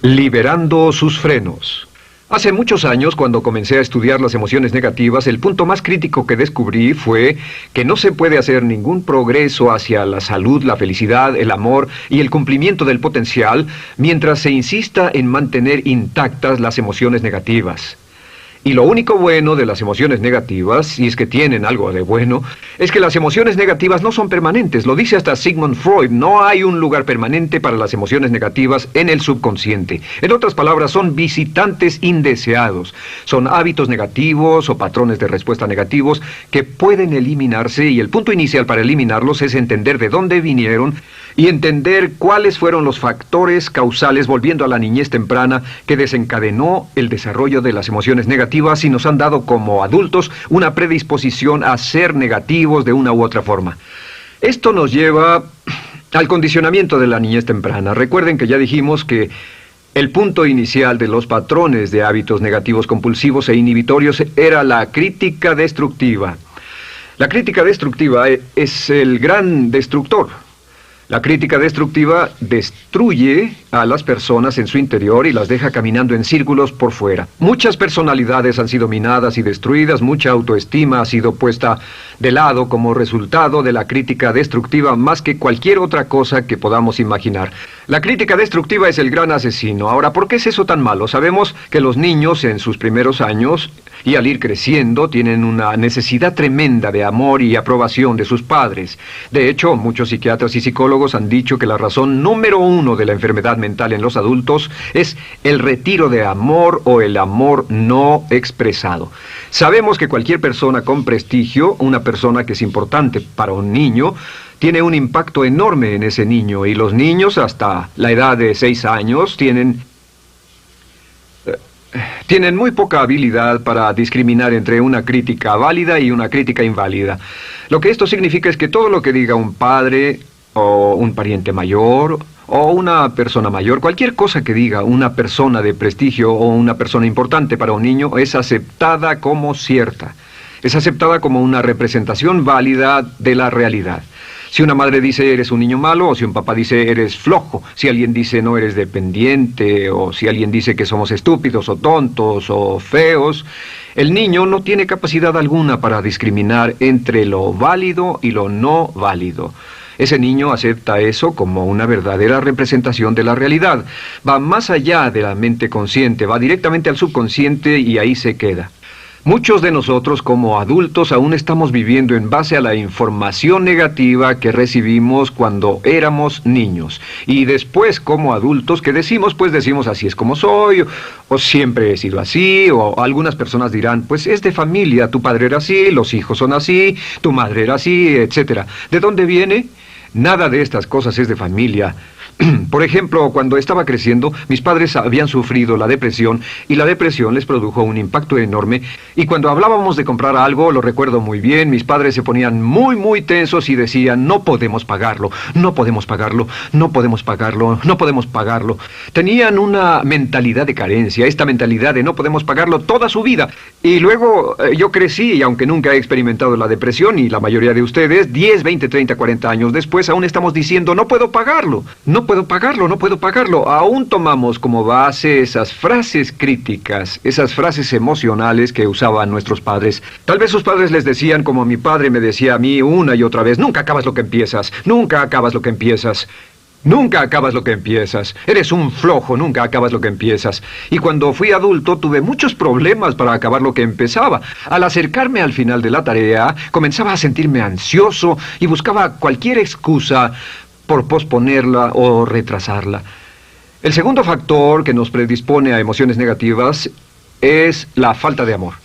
Liberando sus frenos. Hace muchos años, cuando comencé a estudiar las emociones negativas, el punto más crítico que descubrí fue que no se puede hacer ningún progreso hacia la salud, la felicidad, el amor y el cumplimiento del potencial mientras se insista en mantener intactas las emociones negativas. Y lo único bueno de las emociones negativas, si es que tienen algo de bueno, es que las emociones negativas no son permanentes. Lo dice hasta Sigmund Freud, no hay un lugar permanente para las emociones negativas en el subconsciente. En otras palabras, son visitantes indeseados. Son hábitos negativos o patrones de respuesta negativos que pueden eliminarse, y el punto inicial para eliminarlos es entender de dónde vinieron y entender cuáles fueron los factores causales, volviendo a la niñez temprana, que desencadenó el desarrollo de las emociones negativas y nos han dado como adultos una predisposición a ser negativos de una u otra forma. Esto nos lleva al condicionamiento de la niñez temprana. Recuerden que ya dijimos que el punto inicial de los patrones de hábitos negativos compulsivos e inhibitorios era la crítica destructiva. La crítica destructiva es el gran destructor. La crítica destructiva destruye a las personas en su interior y las deja caminando en círculos por fuera. Muchas personalidades han sido minadas y destruidas, mucha autoestima ha sido puesta de lado como resultado de la crítica destructiva más que cualquier otra cosa que podamos imaginar. La crítica destructiva es el gran asesino. Ahora, ¿por qué es eso tan malo? Sabemos que los niños en sus primeros años y al ir creciendo tienen una necesidad tremenda de amor y aprobación de sus padres. De hecho, muchos psiquiatras y psicólogos han dicho que la razón número uno de la enfermedad mental en los adultos es el retiro de amor o el amor no expresado. Sabemos que cualquier persona con prestigio, una persona que es importante para un niño, tiene un impacto enorme en ese niño, y los niños hasta la edad de 6 años tienen muy poca habilidad para discriminar entre una crítica válida y una crítica inválida. Lo que esto significa es que todo lo que diga un padre o un pariente mayor o una persona mayor, cualquier cosa que diga una persona de prestigio o una persona importante para un niño es aceptada como cierta. Es aceptada como una representación válida de la realidad. Si una madre dice eres un niño malo, o si un papá dice eres flojo, si alguien dice no eres dependiente, o si alguien dice que somos estúpidos o tontos o feos, el niño no tiene capacidad alguna para discriminar entre lo válido y lo no válido. Ese niño acepta eso como una verdadera representación de la realidad. Va más allá de la mente consciente, va directamente al subconsciente y ahí se queda. Muchos de nosotros como adultos aún estamos viviendo en base a la información negativa que recibimos cuando éramos niños. Y después como adultos, ¿qué decimos? Pues decimos así es como soy, o siempre he sido así, o algunas personas dirán, pues es de familia, tu padre era así, los hijos son así, tu madre era así, etc. ¿De dónde viene? Nada de estas cosas es de familia. Por ejemplo, cuando estaba creciendo, mis padres habían sufrido la depresión y la depresión les produjo un impacto enorme. Y cuando hablábamos de comprar algo, lo recuerdo muy bien, mis padres se ponían muy tensos y decían, no podemos pagarlo, no podemos pagarlo, no podemos pagarlo, no podemos pagarlo. Tenían una mentalidad de carencia, esta mentalidad de no podemos pagarlo toda su vida. Y luego yo crecí y aunque nunca he experimentado la depresión, y la mayoría de ustedes, 10, 20, 30, 40 años después, aún estamos diciendo, no puedo pagarlo, no puedo pagarlo, no puedo pagarlo. Aún tomamos como base esas frases críticas, esas frases emocionales que usaban nuestros padres. Tal vez sus padres les decían como mi padre me decía a mí una y otra vez, nunca acabas lo que empiezas, nunca acabas lo que empiezas. Nunca acabas lo que empiezas. Eres un flojo, nunca acabas lo que empiezas. Y cuando fui adulto tuve muchos problemas para acabar lo que empezaba. Al acercarme al final de la tarea, comenzaba a sentirme ansioso y buscaba cualquier excusa por posponerla o retrasarla. El segundo factor que nos predispone a emociones negativas es la falta de amor.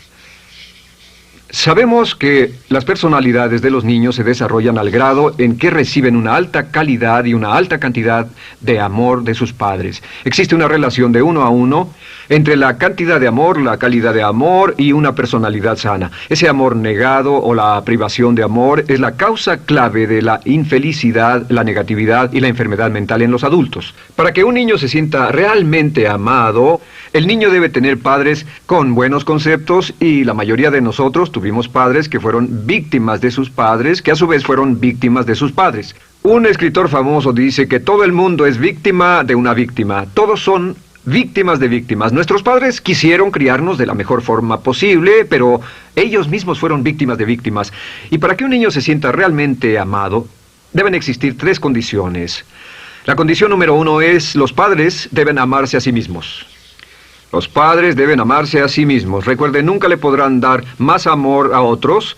Sabemos que las personalidades de los niños se desarrollan al grado en que reciben una alta calidad y una alta cantidad de amor de sus padres. Existe una relación de 1 a 1 entre la cantidad de amor, la calidad de amor y una personalidad sana. Ese amor negado o la privación de amor es la causa clave de la infelicidad, la negatividad y la enfermedad mental en los adultos. Para que un niño se sienta realmente amado, el niño debe tener padres con buenos conceptos, y la mayoría de nosotros tuvimos padres que fueron víctimas de sus padres, que a su vez fueron víctimas de sus padres. Un escritor famoso dice que todo el mundo es víctima de una víctima. Todos son víctimas de víctimas. Nuestros padres quisieron criarnos de la mejor forma posible, pero ellos mismos fueron víctimas de víctimas. Y para que un niño se sienta realmente amado, deben existir 3 condiciones. La condición número 1 es: los padres deben amarse a sí mismos. Los padres deben amarse a sí mismos. Recuerden, nunca le podrán dar más amor a otros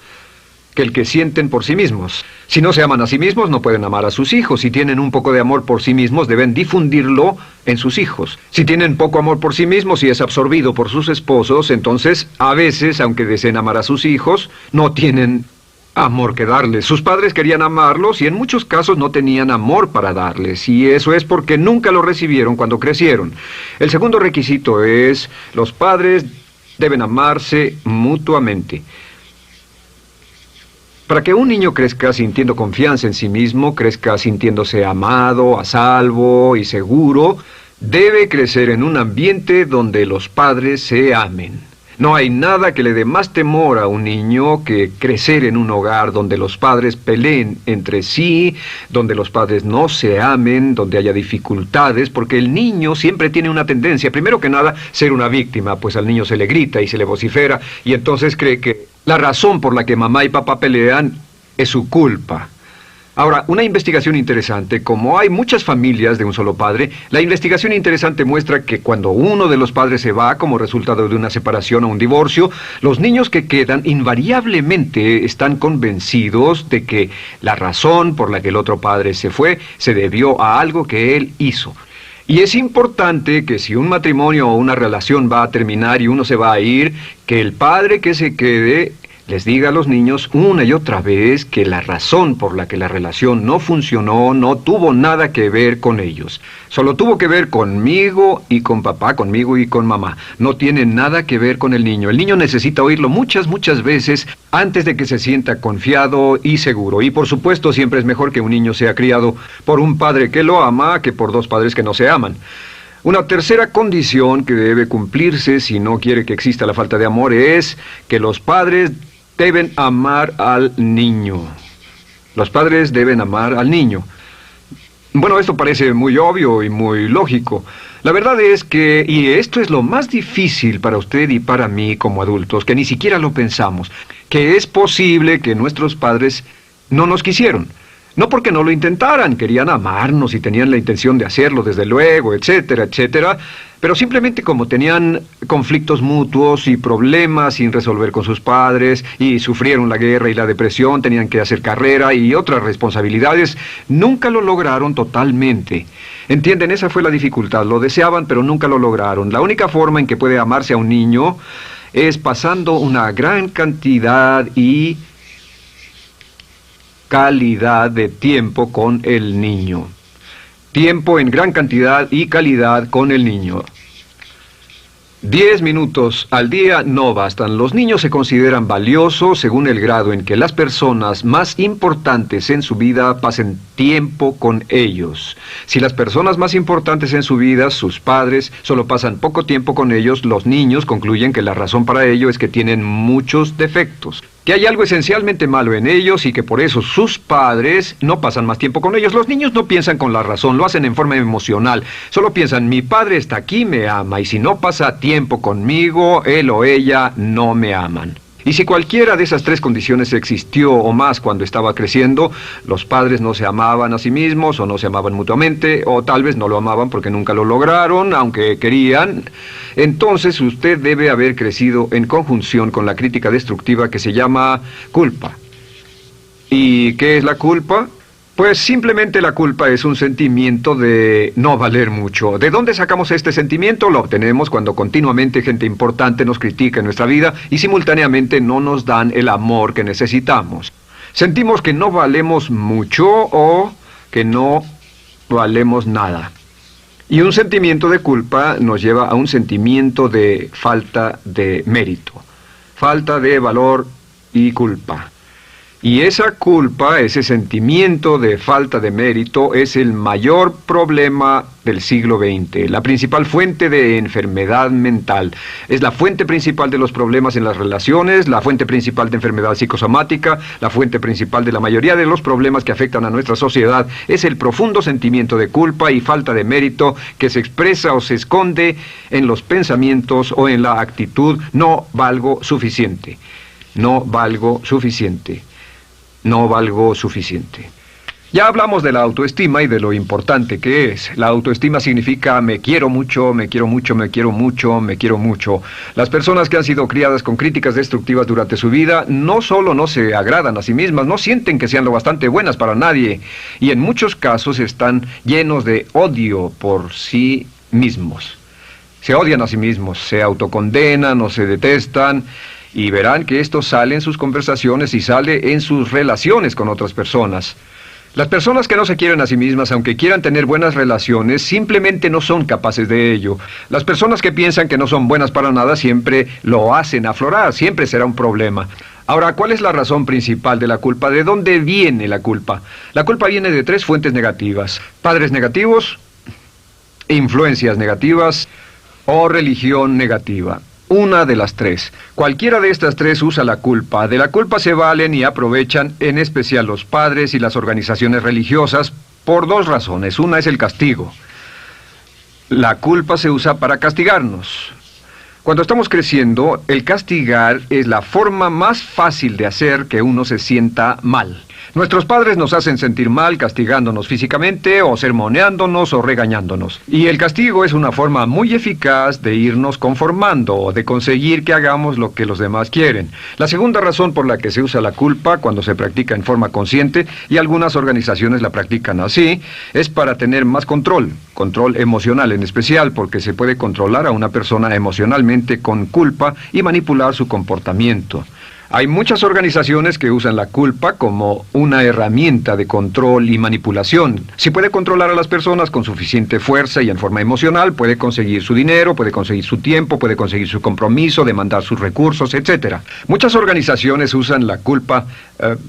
que el que sienten por sí mismos. Si no se aman a sí mismos, no pueden amar a sus hijos. Si tienen un poco de amor por sí mismos, deben difundirlo en sus hijos. Si tienen poco amor por sí mismos y es absorbido por sus esposos, entonces, a veces, aunque deseen amar a sus hijos, no tienen amor que darles. Sus padres querían amarlos y en muchos casos no tenían amor para darles. Y eso es porque nunca lo recibieron cuando crecieron. El segundo requisito es: los padres deben amarse mutuamente. Para que un niño crezca sintiendo confianza en sí mismo, crezca sintiéndose amado, a salvo y seguro, debe crecer en un ambiente donde los padres se amen. No hay nada que le dé más temor a un niño que crecer en un hogar donde los padres peleen entre sí, donde los padres no se amen, donde haya dificultades, porque el niño siempre tiene una tendencia, primero que nada, ser una víctima, pues al niño se le grita y se le vocifera, y entonces cree que la razón por la que mamá y papá pelean es su culpa. Ahora, una investigación interesante: como hay muchas familias de un solo padre, la investigación interesante muestra que cuando uno de los padres se va como resultado de una separación o un divorcio, los niños que quedan invariablemente están convencidos de que la razón por la que el otro padre se fue se debió a algo que él hizo. Y es importante que si un matrimonio o una relación va a terminar y uno se va a ir, que el padre que se quede les diga a los niños una y otra vez que la razón por la que la relación no funcionó no tuvo nada que ver con ellos. Solo tuvo que ver conmigo y con papá, conmigo y con mamá. No tiene nada que ver con el niño. El niño necesita oírlo muchas veces antes de que se sienta confiado y seguro. Y por supuesto, siempre es mejor que un niño sea criado por un padre que lo ama que por 2 padres que no se aman. Una tercera condición que debe cumplirse si no quiere que exista la falta de amor es que los padres deben amar al niño. Los padres deben amar al niño. Bueno, esto parece muy obvio y muy lógico. La verdad es que, y esto es lo más difícil para usted y para mí como adultos, que ni siquiera lo pensamos, que es posible que nuestros padres no nos quisieron. No porque no lo intentaran, querían amarnos y tenían la intención de hacerlo, desde luego, etcétera, etcétera, pero simplemente como tenían conflictos mutuos y problemas sin resolver con sus padres, y sufrieron la guerra y la depresión, tenían que hacer carrera y otras responsabilidades, nunca lo lograron totalmente. ¿Entienden? Esa fue la dificultad. Lo deseaban, pero nunca lo lograron. La única forma en que puede amarse a un niño es pasando una gran cantidad y calidad de tiempo con el niño. Tiempo en gran cantidad y calidad con el niño. 10 minutos al día no bastan. Los niños se consideran valiosos según el grado en que las personas más importantes en su vida pasen tiempo con ellos. Si las personas más importantes en su vida, sus padres, solo pasan poco tiempo con ellos, los niños concluyen que la razón para ello es que tienen muchos defectos, que hay algo esencialmente malo en ellos y que por eso sus padres no pasan más tiempo con ellos. Los niños no piensan con la razón, lo hacen en forma emocional. Solo piensan: mi padre está aquí, me ama, y si no pasa tiempo conmigo, él o ella no me aman. Y si cualquiera de esas 3 condiciones existió o más cuando estaba creciendo, los padres no se amaban a sí mismos, o no se amaban mutuamente, o tal vez no lo amaban porque nunca lo lograron, aunque querían, entonces usted debe haber crecido en conjunción con la crítica destructiva que se llama culpa. ¿Y qué es la culpa? Pues simplemente la culpa es un sentimiento de no valer mucho. ¿De dónde sacamos este sentimiento? Lo obtenemos cuando continuamente gente importante nos critica en nuestra vida y simultáneamente no nos dan el amor que necesitamos. Sentimos que no valemos mucho o que no valemos nada. Y un sentimiento de culpa nos lleva a un sentimiento de falta de mérito, falta de valor y culpa. Y esa culpa, ese sentimiento de falta de mérito, es el mayor problema del siglo XX, la principal fuente de enfermedad mental. Es la fuente principal de los problemas en las relaciones, la fuente principal de enfermedad psicosomática, la fuente principal de la mayoría de los problemas que afectan a nuestra sociedad. Es el profundo sentimiento de culpa y falta de mérito que se expresa o se esconde en los pensamientos o en la actitud: no valgo suficiente, no valgo suficiente. No valgo suficiente. Ya hablamos de la autoestima y de lo importante que es. La autoestima significa me quiero mucho, me quiero mucho, me quiero mucho, me quiero mucho. Las personas que han sido criadas con críticas destructivas durante su vida no solo no se agradan a sí mismas, no sienten que sean lo bastante buenas para nadie, y en muchos casos están llenos de odio por sí mismos. Se odian a sí mismos, se autocondenan o se detestan. Y verán que esto sale en sus conversaciones y sale en sus relaciones con otras personas. Las personas que no se quieren a sí mismas, aunque quieran tener buenas relaciones, simplemente no son capaces de ello. Las personas que piensan que no son buenas para nada siempre lo hacen aflorar, siempre será un problema. Ahora, ¿cuál es la razón principal de la culpa? ¿De dónde viene la culpa? La culpa viene de 3 fuentes negativas: padres negativos, influencias negativas o religión negativa. Una de las 3. Cualquiera de estas 3 usa la culpa. De la culpa se valen y aprovechan, en especial los padres y las organizaciones religiosas, por 2 razones. Una es el castigo. La culpa se usa para castigarnos. Cuando estamos creciendo, el castigar es la forma más fácil de hacer que uno se sienta mal. Nuestros padres nos hacen sentir mal castigándonos físicamente o sermoneándonos o regañándonos. Y el castigo es una forma muy eficaz de irnos conformando o de conseguir que hagamos lo que los demás quieren. La segunda razón por la que se usa la culpa cuando se practica en forma consciente, y algunas organizaciones la practican así, es para tener más control emocional en especial, porque se puede controlar a una persona emocionalmente con culpa y manipular su comportamiento. Hay muchas organizaciones que usan la culpa como una herramienta de control y manipulación. Si puede controlar a las personas con suficiente fuerza y en forma emocional, puede conseguir su dinero, puede conseguir su tiempo, puede conseguir su compromiso, demandar sus recursos, etc. Muchas organizaciones usan la culpa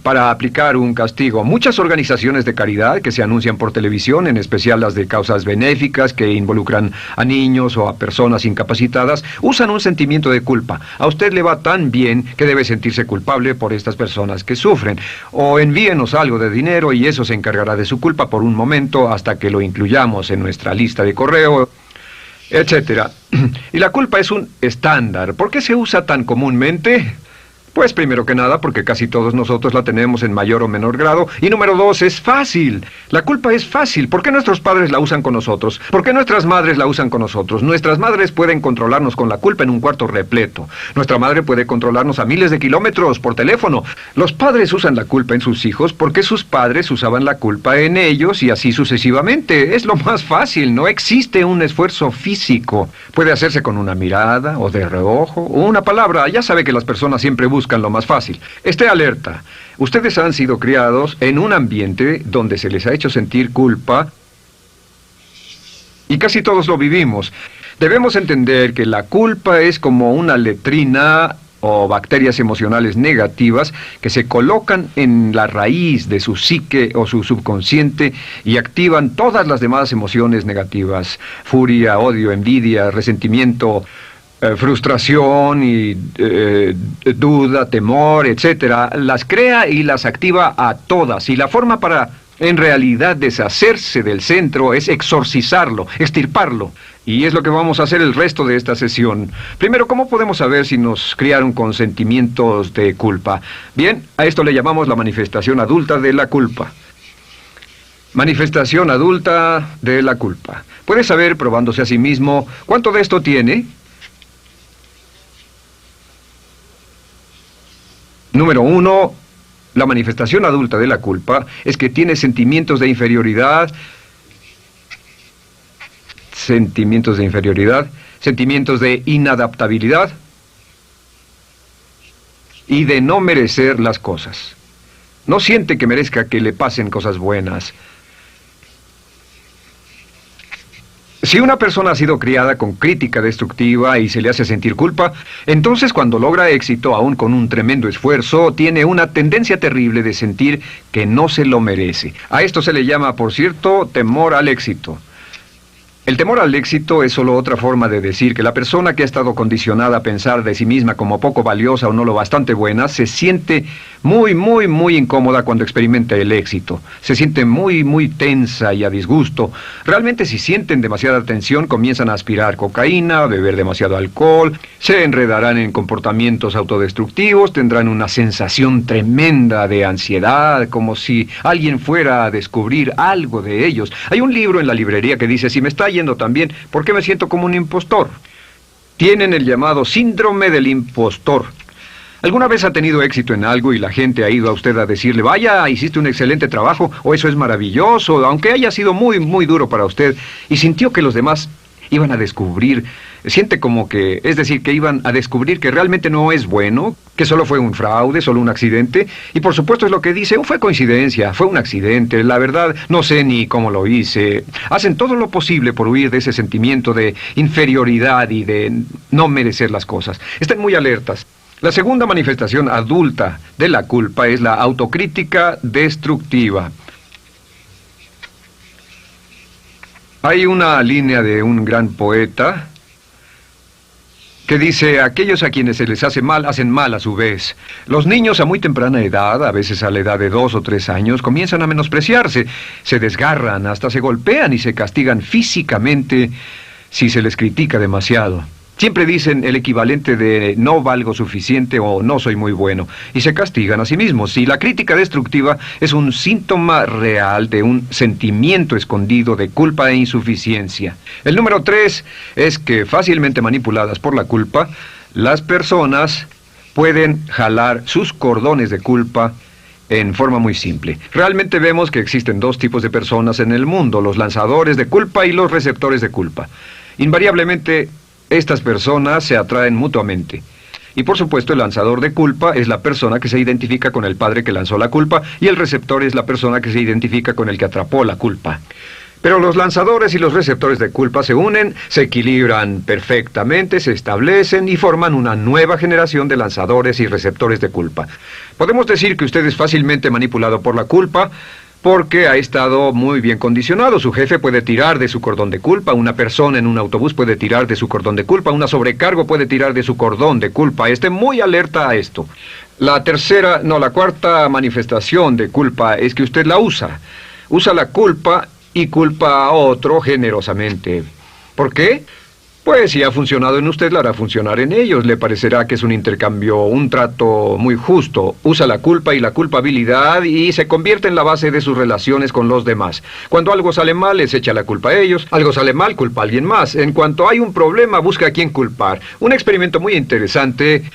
para aplicar un castigo. Muchas organizaciones de caridad que se anuncian por televisión, en especial las de causas benéficas que involucran a niños o a personas incapacitadas, usan un sentimiento de culpa. A usted le va tan bien que debe sentirse culpable por estas personas que sufren. O envíenos algo de dinero y eso se encargará de su culpa por un momento hasta que lo incluyamos en nuestra lista de correo, etc. Y la culpa es un estándar. ¿Por qué se usa tan comúnmente? Pues primero que nada porque casi todos nosotros la tenemos en mayor o menor grado. Y número 2, es fácil. La culpa es fácil. ¿Por qué nuestros padres la usan con nosotros? ¿Por qué nuestras madres la usan con nosotros? Nuestras madres pueden controlarnos con la culpa en un cuarto repleto. Nuestra madre puede controlarnos a miles de kilómetros por teléfono. Los padres usan la culpa en sus hijos porque sus padres usaban la culpa en ellos y así sucesivamente. Es lo más fácil. No existe un esfuerzo físico. Puede hacerse con una mirada o de reojo o una palabra. Ya sabe que las personas siempre buscan lo más fácil. Esté alerta. Ustedes han sido criados en un ambiente donde se les ha hecho sentir culpa y casi todos lo vivimos. Debemos entender que la culpa es como una letrina o bacterias emocionales negativas que se colocan en la raíz de su psique o su subconsciente y activan todas las demás emociones negativas: furia, odio, envidia, resentimiento, frustración y duda, temor, etcétera. Las crea y las activa a todas. Y la forma para, en realidad, deshacerse del centro es exorcizarlo, extirparlo. Y es lo que vamos a hacer el resto de esta sesión. Primero, ¿cómo podemos saber si nos criaron con sentimientos de culpa? Bien, a esto le llamamos la manifestación adulta de la culpa. Manifestación adulta de la culpa. Puede saber, probándose a sí mismo, ¿cuánto de esto tiene? Número 1, la manifestación adulta de la culpa es que tiene sentimientos de inferioridad, sentimientos de inadaptabilidad y de no merecer las cosas. No siente que merezca que le pasen cosas buenas. Si una persona ha sido criada con crítica destructiva y se le hace sentir culpa, entonces cuando logra éxito, aún con un tremendo esfuerzo, tiene una tendencia terrible de sentir que no se lo merece. A esto se le llama, por cierto, temor al éxito. El temor al éxito es solo otra forma de decir que la persona que ha estado condicionada a pensar de sí misma como poco valiosa o no lo bastante buena, se siente muy incómoda cuando experimenta el éxito. Se siente muy tensa y a disgusto. Realmente si sienten demasiada tensión, comienzan a aspirar cocaína, a beber demasiado alcohol, se enredarán en comportamientos autodestructivos, tendrán una sensación tremenda de ansiedad, como si alguien fuera a descubrir algo de ellos. Hay un libro en la librería que dice, si me está yendo tan bien, ¿por qué me siento como un impostor? Tienen el llamado síndrome del impostor. ¿Alguna vez ha tenido éxito en algo y la gente ha ido a usted a decirle, vaya, hiciste un excelente trabajo, o eso es maravilloso, aunque haya sido muy duro para usted, y sintió que los demás iban a descubrir, siente como que, es decir, que iban a descubrir que realmente no es bueno, que solo fue un fraude, solo un accidente, y por supuesto es lo que dice, fue coincidencia, fue un accidente, la verdad, no sé ni cómo lo hice. Hacen todo lo posible por huir de ese sentimiento de inferioridad y de no merecer las cosas. Estén muy alertas. La segunda manifestación adulta de la culpa es la autocrítica destructiva. Hay una línea de un gran poeta que dice, aquellos a quienes se les hace mal, hacen mal a su vez. Los niños a muy temprana edad, a veces a la edad de 2 o 3 años, comienzan a menospreciarse, se desgarran, hasta se golpean y se castigan físicamente si se les critica demasiado. Siempre dicen el equivalente de no valgo suficiente o no soy muy bueno, y se castigan a sí mismos. Y la crítica destructiva es un síntoma real de un sentimiento escondido de culpa e insuficiencia. El número 3 es que, fácilmente manipuladas por la culpa, las personas pueden jalar sus cordones de culpa en forma muy simple. Realmente vemos que existen 2 tipos de personas en el mundo, los lanzadores de culpa y los receptores de culpa. Invariablemente, estas personas se atraen mutuamente. Y por supuesto el lanzador de culpa es la persona que se identifica con el padre que lanzó la culpa y el receptor es la persona que se identifica con el que atrapó la culpa. Pero los lanzadores y los receptores de culpa se unen, se equilibran perfectamente, se establecen y forman una nueva generación de lanzadores y receptores de culpa. Podemos decir que usted es fácilmente manipulado por la culpa, porque ha estado muy bien condicionado. Su jefe puede tirar de su cordón de culpa, una persona en un autobús puede tirar de su cordón de culpa, una sobrecargo puede tirar de su cordón de culpa. Esté muy alerta a esto. La cuarta manifestación de culpa es que usted la usa. Usa la culpa y culpa a otro generosamente. ¿Por qué? Pues si ha funcionado en usted, la hará funcionar en ellos. Le parecerá que es un intercambio, un trato muy justo. Usa la culpa y la culpabilidad y se convierte en la base de sus relaciones con los demás. Cuando algo sale mal, les echa la culpa a ellos. Algo sale mal, culpa a alguien más. En cuanto hay un problema, busca a quién culpar. Un experimento muy interesante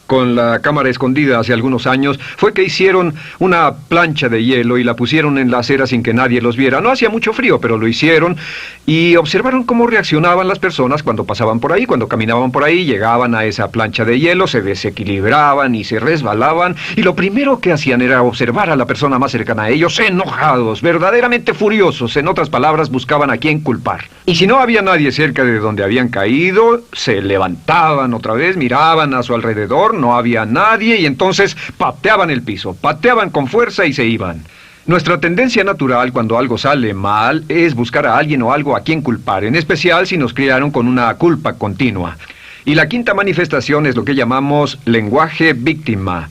con la cámara escondida hace algunos años, fue que hicieron una plancha de hielo y la pusieron en la acera sin que nadie los viera. No hacía mucho frío, pero lo hicieron y observaron cómo reaccionaban las personas cuando pasaban por ahí, cuando caminaban por ahí, llegaban a esa plancha de hielo, se desequilibraban y se resbalaban, y lo primero que hacían era observar a la persona más cercana a ellos, enojados, verdaderamente furiosos, en otras palabras, buscaban a quién culpar. Y si no había nadie cerca de donde habían caído, se levantaban otra vez, miraban a su alrededor, no había nadie y entonces pateaban el piso, pateaban con fuerza y se iban. Nuestra tendencia natural cuando algo sale mal es buscar a alguien o algo a quien culpar, en especial si nos criaron con una culpa continua. Y la quinta manifestación es lo que llamamos lenguaje víctima.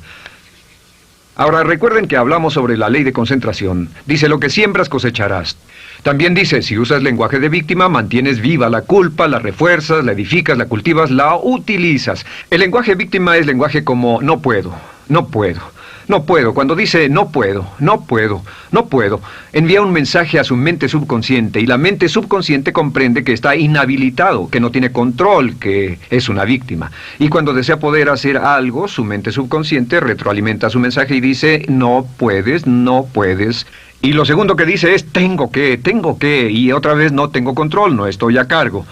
Ahora recuerden que hablamos sobre la ley de concentración. Dice, lo que siembras cosecharás. También dice, si usas lenguaje de víctima, mantienes viva la culpa, la refuerzas, la edificas, la cultivas, la utilizas. El lenguaje víctima es lenguaje como no puedo, no puedo, no puedo. Cuando dice no puedo, no puedo, no puedo, envía un mensaje a su mente subconsciente y la mente subconsciente comprende que está inhabilitado, que no tiene control, que es una víctima. Y cuando desea poder hacer algo, su mente subconsciente retroalimenta su mensaje y dice no puedes, no puedes. Y lo segundo que dice es tengo que, y otra vez no tengo control, no estoy a cargo.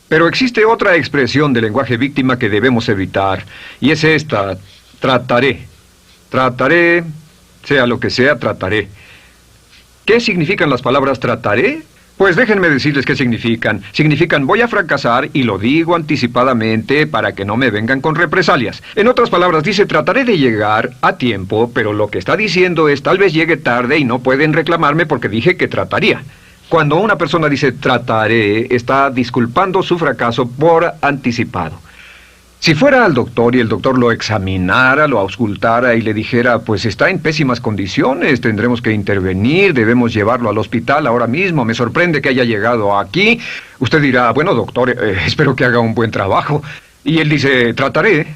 Pero existe otra expresión del lenguaje víctima que debemos evitar, y es esta, trataré. Trataré, sea lo que sea, trataré. ¿Qué significan las palabras trataré? Pues déjenme decirles qué significan. Significan voy a fracasar y lo digo anticipadamente para que no me vengan con represalias. En otras palabras, dice trataré de llegar a tiempo, pero lo que está diciendo es tal vez llegue tarde y no pueden reclamarme porque dije que trataría. Cuando una persona dice trataré, está disculpando su fracaso por anticipado. Si fuera al doctor y el doctor lo examinara, lo auscultara y le dijera, pues está en pésimas condiciones, tendremos que intervenir, debemos llevarlo al hospital ahora mismo, me sorprende que haya llegado aquí. Usted dirá, bueno doctor, espero que haga un buen trabajo. Y él dice, trataré.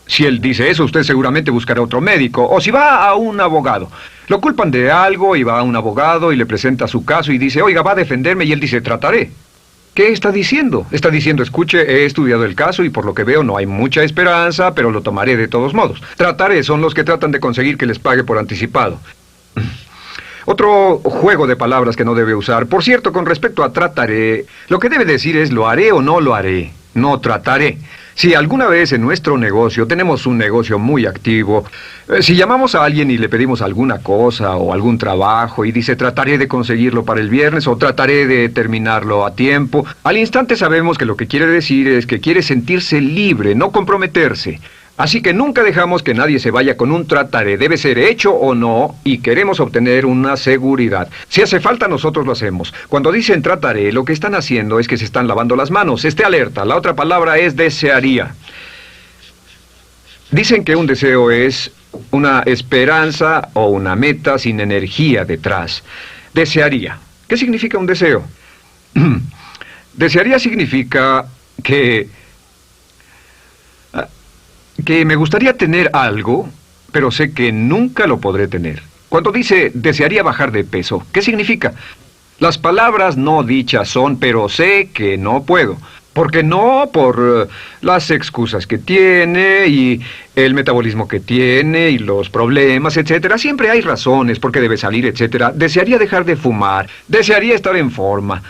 Si él dice eso, usted seguramente buscará otro médico. O si va a un abogado. Lo culpan de algo y va a un abogado y le presenta su caso y dice, oiga, va a defenderme y él dice, trataré. ¿Qué está diciendo? Está diciendo, escuche, he estudiado el caso y por lo que veo no hay mucha esperanza, pero lo tomaré de todos modos. Trataré son los que tratan de conseguir que les pague por anticipado. Otro juego de palabras que no debe usar. Por cierto, con respecto a trataré, lo que debe decir es lo haré o no lo haré. No trataré. Si alguna vez en nuestro negocio, tenemos un negocio muy activo, si llamamos a alguien y le pedimos alguna cosa o algún trabajo y dice trataré de conseguirlo para el viernes o trataré de terminarlo a tiempo, al instante sabemos que lo que quiere decir es que quiere sentirse libre, no comprometerse. Así que nunca dejamos que nadie se vaya con un trataré, debe ser hecho o no, y queremos obtener una seguridad. Si hace falta, nosotros lo hacemos. Cuando dicen trataré, lo que están haciendo es que se están lavando las manos. Esté alerta, la otra palabra es desearía. Dicen que un deseo es una esperanza o una meta sin energía detrás. Desearía. ¿Qué significa un deseo? Desearía significa que me gustaría tener algo, pero sé que nunca lo podré tener. Cuando dice desearía bajar de peso, ¿qué significa? Las palabras no dichas son, pero sé que no puedo. ¿Por qué no? Por las excusas que tiene y el metabolismo que tiene y los problemas, etcétera. Siempre hay razones por qué debe salir, etcétera. Desearía dejar de fumar, desearía estar en forma.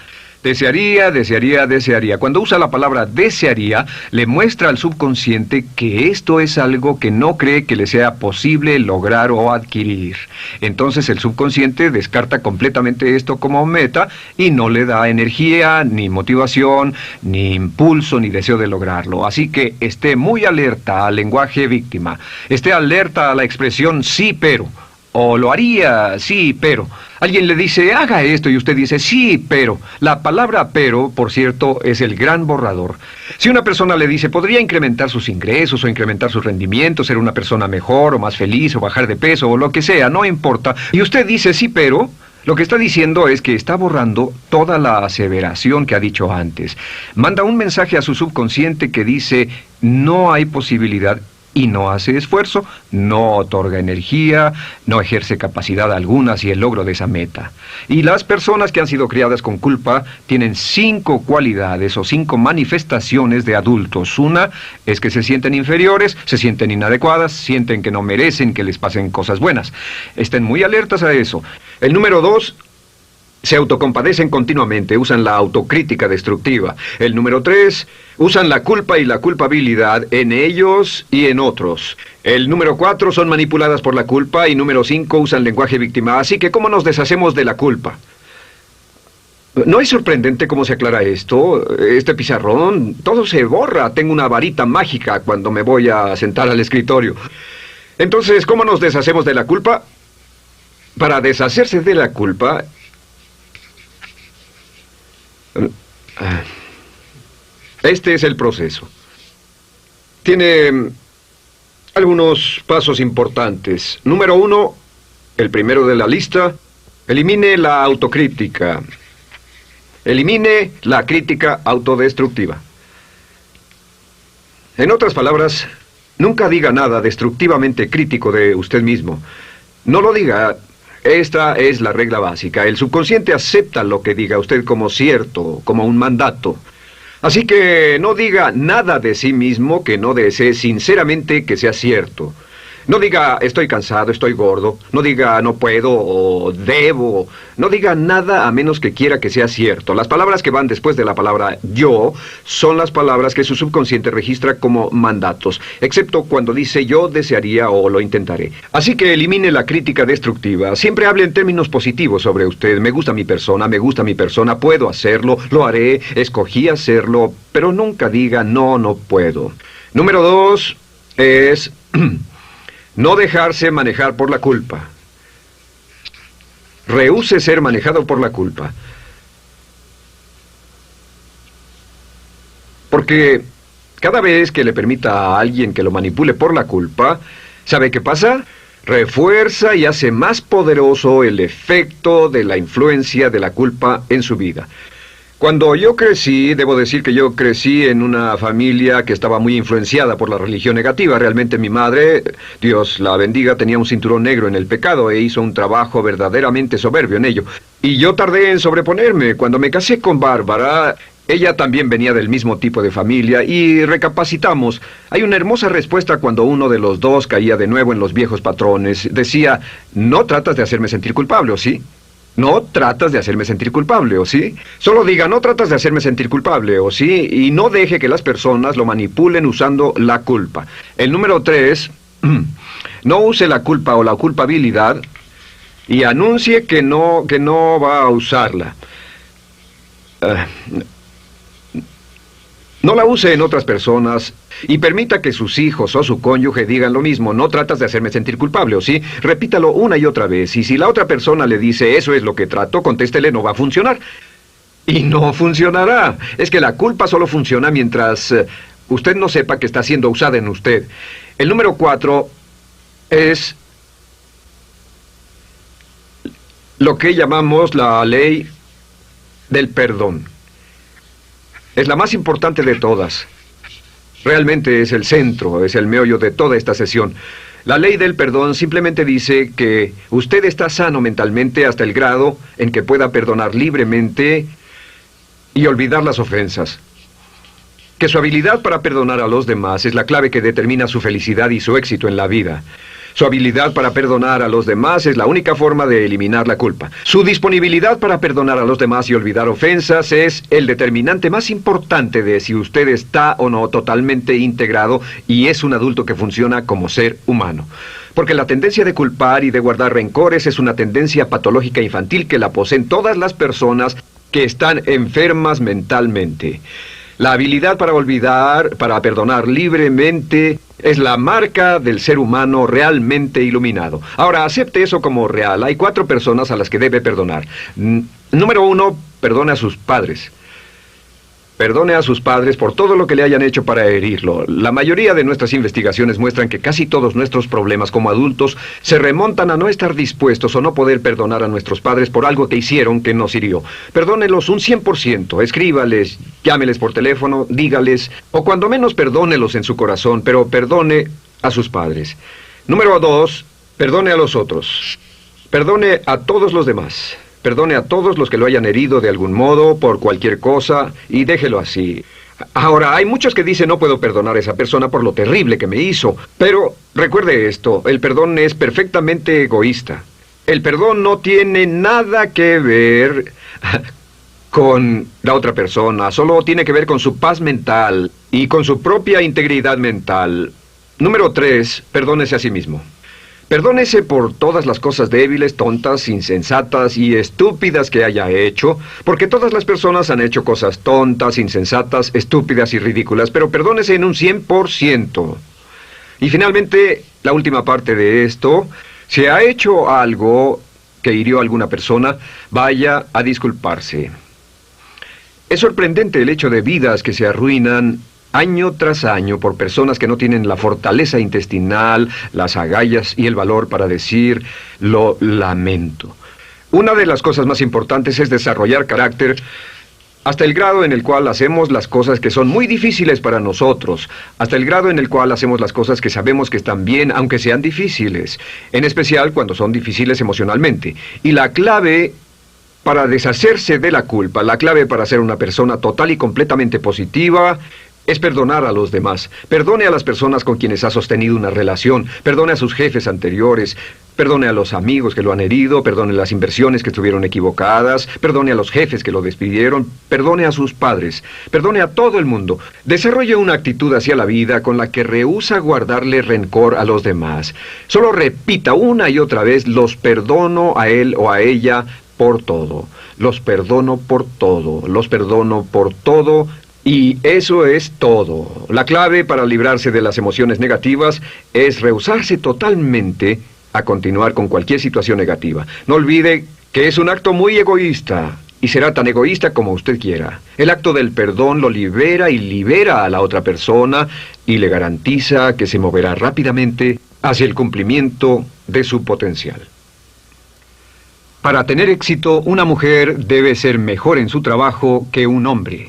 Desearía, desearía, desearía. Cuando usa la palabra desearía, le muestra al subconsciente que esto es algo que no cree que le sea posible lograr o adquirir. Entonces el subconsciente descarta completamente esto como meta y no le da energía, ni motivación, ni impulso, ni deseo de lograrlo. Así que esté muy alerta al lenguaje víctima. Esté alerta a la expresión sí, pero. O lo haría, sí, pero. Alguien le dice, haga esto, y usted dice, sí, pero. La palabra pero, por cierto, es el gran borrador. Si una persona le dice, podría incrementar sus ingresos o incrementar su rendimiento, ser una persona mejor o más feliz o bajar de peso o lo que sea, no importa. Y usted dice, sí, pero. Lo que está diciendo es que está borrando toda la aseveración que ha dicho antes. Manda un mensaje a su subconsciente que dice, no hay posibilidad. Y no hace esfuerzo, no otorga energía, no ejerce capacidad alguna hacia el logro de esa meta. Y las personas que han sido criadas con culpa tienen 5 cualidades o 5 manifestaciones de adultos. Una es que se sienten inferiores, se sienten inadecuadas, sienten que no merecen que les pasen cosas buenas. Estén muy alertas a eso. El número 2... se autocompadecen continuamente, usan la autocrítica destructiva. El número 3, usan la culpa y la culpabilidad en ellos y en otros. El número 4, son manipuladas por la culpa. Y número 5, usan lenguaje víctima. Así que, ¿cómo nos deshacemos de la culpa? ¿No es sorprendente cómo se aclara esto? Este pizarrón, todo se borra. Tengo una varita mágica cuando me voy a sentar al escritorio. Entonces, ¿cómo nos deshacemos de la culpa? Para deshacerse de la culpa... este es el proceso. Tiene algunos pasos importantes. Número 1, el primero de la lista, elimine la autocrítica. Elimine la crítica autodestructiva. En otras palabras, nunca diga nada destructivamente crítico de usted mismo. No lo diga. Esta es la regla básica. El subconsciente acepta lo que diga usted como cierto, como un mandato. Así que no diga nada de sí mismo que no desee sinceramente que sea cierto. No diga estoy cansado, estoy gordo. No diga no puedo o debo. No diga nada a menos que quiera que sea cierto. Las palabras que van después de la palabra yo son las palabras que su subconsciente registra como mandatos, excepto cuando dice yo desearía o lo intentaré. Así que elimine la crítica destructiva. Siempre hable en términos positivos sobre usted. Me gusta mi persona, puedo hacerlo, lo haré, escogí hacerlo, pero nunca diga no, no puedo. Número 2 es no dejarse manejar por la culpa. Rehúse ser manejado por la culpa. Porque cada vez que le permita a alguien que lo manipule por la culpa, ¿sabe qué pasa? Refuerza y hace más poderoso el efecto de la influencia de la culpa en su vida. Cuando yo crecí, debo decir que yo crecí en una familia que estaba muy influenciada por la religión negativa. Realmente mi madre, Dios la bendiga, tenía un cinturón negro en el pecado e hizo un trabajo verdaderamente soberbio en ello. Y yo tardé en sobreponerme. Cuando me casé con Bárbara, ella también venía del mismo tipo de familia y recapacitamos. Hay una hermosa respuesta cuando uno de los dos caía de nuevo en los viejos patrones. Decía, no tratas de hacerme sentir culpable, ¿o sí? No tratas de hacerme sentir culpable, ¿o sí? Solo diga, no tratas de hacerme sentir culpable, ¿o sí? Y no deje que las personas lo manipulen usando la culpa. El número 3, no use la culpa o la culpabilidad y anuncie que no va a usarla. No la use en otras personas y permita que sus hijos o su cónyuge digan lo mismo. No tratas de hacerme sentir culpable, ¿o sí? Repítalo una y otra vez. Y si la otra persona le dice, eso es lo que trato, contéstele, no va a funcionar. Y no funcionará. Es que la culpa solo funciona mientras usted no sepa que está siendo usada en usted. El número 4 es lo que llamamos la ley del perdón. Es la más importante de todas. Realmente es el centro, es el meollo de toda esta sesión. La ley del perdón simplemente dice que usted está sano mentalmente hasta el grado en que pueda perdonar libremente y olvidar las ofensas. Que su habilidad para perdonar a los demás es la clave que determina su felicidad y su éxito en la vida. Su habilidad para perdonar a los demás es la única forma de eliminar la culpa. Su disponibilidad para perdonar a los demás y olvidar ofensas es el determinante más importante de si usted está o no totalmente integrado y es un adulto que funciona como ser humano. Porque la tendencia de culpar y de guardar rencores es una tendencia patológica infantil que la poseen todas las personas que están enfermas mentalmente. La habilidad para olvidar, para perdonar libremente, es la marca del ser humano realmente iluminado. Ahora, acepte eso como real. Hay 4 personas a las que debe perdonar. Número 1, perdone a sus padres. Perdone a sus padres por todo lo que le hayan hecho para herirlo. La mayoría de nuestras investigaciones muestran que casi todos nuestros problemas como adultos se remontan a no estar dispuestos o no poder perdonar a nuestros padres por algo que hicieron que nos hirió. Perdónelos un 100%, escríbales, llámeles por teléfono, dígales, o cuando menos perdónelos en su corazón, pero perdone a sus padres. Número 2, perdone a los otros. Perdone a todos los demás. Perdone a todos los que lo hayan herido de algún modo, por cualquier cosa, y déjelo así. Ahora, hay muchos que dicen no puedo perdonar a esa persona por lo terrible que me hizo. Pero recuerde esto, el perdón es perfectamente egoísta. El perdón no tiene nada que ver con la otra persona, solo tiene que ver con su paz mental y con su propia integridad mental. Número 3, perdónese a sí mismo. Perdónese por todas las cosas débiles, tontas, insensatas y estúpidas que haya hecho, porque todas las personas han hecho cosas tontas, insensatas, estúpidas y ridículas, pero perdónese en un 100%. Y finalmente, la última parte de esto, si ha hecho algo que hirió a alguna persona, vaya a disculparse. Es sorprendente el hecho de vidas que se arruinan año tras año por personas que no tienen la fortaleza intestinal, las agallas y el valor para decir lo lamento. Una de las cosas más importantes es desarrollar carácter hasta el grado en el cual hacemos las cosas que son muy difíciles para nosotros, hasta el grado en el cual hacemos las cosas que sabemos que están bien, aunque sean difíciles, en especial cuando son difíciles emocionalmente. Y la clave para deshacerse de la culpa, la clave para ser una persona total y completamente positiva, es perdonar a los demás. Perdone a las personas con quienes ha sostenido una relación. Perdone a sus jefes anteriores. Perdone a los amigos que lo han herido. Perdone las inversiones que estuvieron equivocadas. Perdone a los jefes que lo despidieron. Perdone a sus padres. Perdone a todo el mundo. Desarrolle una actitud hacia la vida con la que rehúsa guardarle rencor a los demás. Solo repita una y otra vez: los perdono a él o a ella por todo. Los perdono por todo. Los perdono por todo. Y eso es todo. La clave para librarse de las emociones negativas es rehusarse totalmente a continuar con cualquier situación negativa. No olvide que es un acto muy egoísta y será tan egoísta como usted quiera. El acto del perdón lo libera y libera a la otra persona y le garantiza que se moverá rápidamente hacia el cumplimiento de su potencial. Para tener éxito, una mujer debe ser mejor en su trabajo que un hombre.